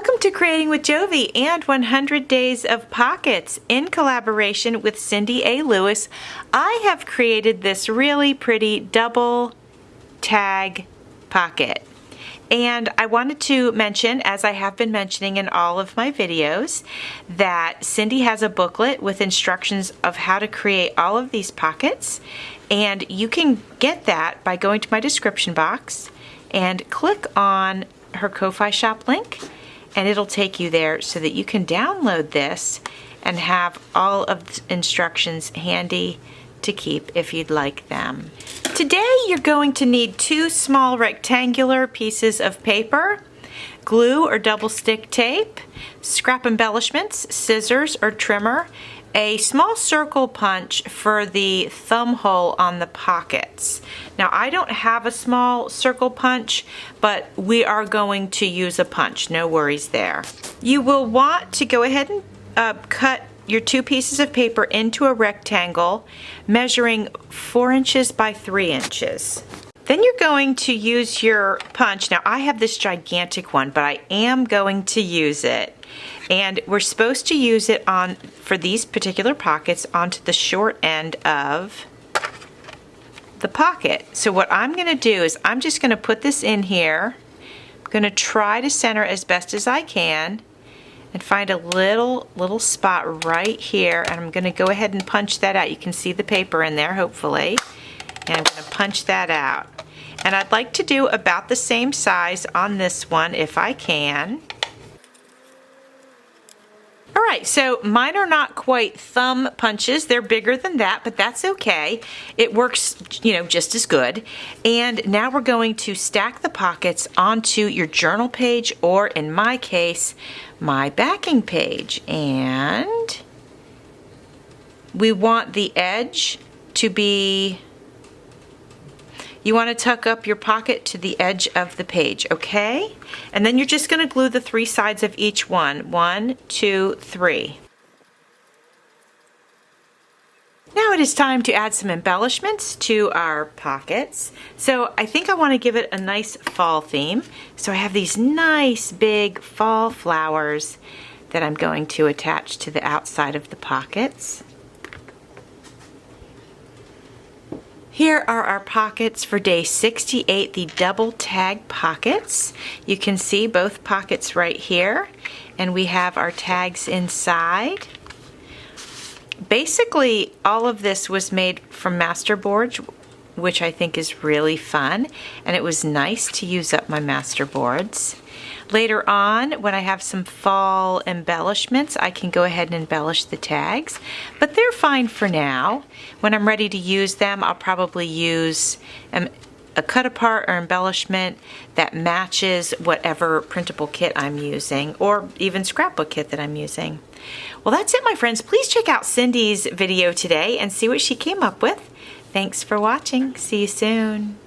Welcome to Creating with Jovi and 100 Days of Pockets. In collaboration with Cindy A. Lewis, I have created this really pretty double tag pocket. And I wanted to mention, as I have been mentioning in all of my videos, that Cindy has a booklet with instructions of how to create all of these pockets. And you can get that by going to my description box and click on her Ko-Fi shop link, and it'll take you there so that you can download this and have all of the instructions handy to keep if you'd like them. Today you're going to need 2 small rectangular pieces of paper, glue or double stick tape, scrap embellishments, scissors or trimmer, a small circle punch for the thumb hole on the pockets. Now I don't have a small circle punch, but we are going to use a punch, no worries there. You will want to go ahead and cut your 2 pieces of paper into a rectangle measuring 4 inches by 3 inches. Then you're going to use your punch. Now I have this gigantic one, but I am going to use it. And we're supposed to use it for these particular pockets onto the short end of the pocket. So what I'm going to do is I'm just going to put this in here. I'm going to try to center as best as I can and find a little spot right here, and I'm going to go ahead and punch that out. You can see the paper in there, hopefully. And I'm going to punch that out. And I'd like to do about the same size on this one if I can. Alright, so mine are not quite thumb punches. They're bigger than that, but that's okay. It works, just as good. And now we're going to stack the pockets onto your journal page, or in my case, my backing page. And we want the edge to be, you want to tuck up your pocket to the edge of the page, okay? And then you're just going to glue the 3 sides of each one. 1, 2, 3. Now it is time to add some embellishments to our pockets. So I think I want to give it a nice fall theme. So I have these nice big fall flowers that I'm going to attach to the outside of the pockets. Here are our pockets for day 68, the double tag pockets. You can see both pockets right here, and we have our tags inside. Basically, all of this was made from masterboard, which I think is really fun, and it was nice to use up my masterboards. Later on, when I have some fall embellishments, I can go ahead and embellish the tags, but they're fine for now. When I'm ready to use them, I'll probably use a cut apart or embellishment that matches whatever printable kit I'm using, or even scrapbook kit that I'm using. Well, that's it, my friends. Please check out Cindy's video today and see what she came up with. Thanks for watching. See you soon.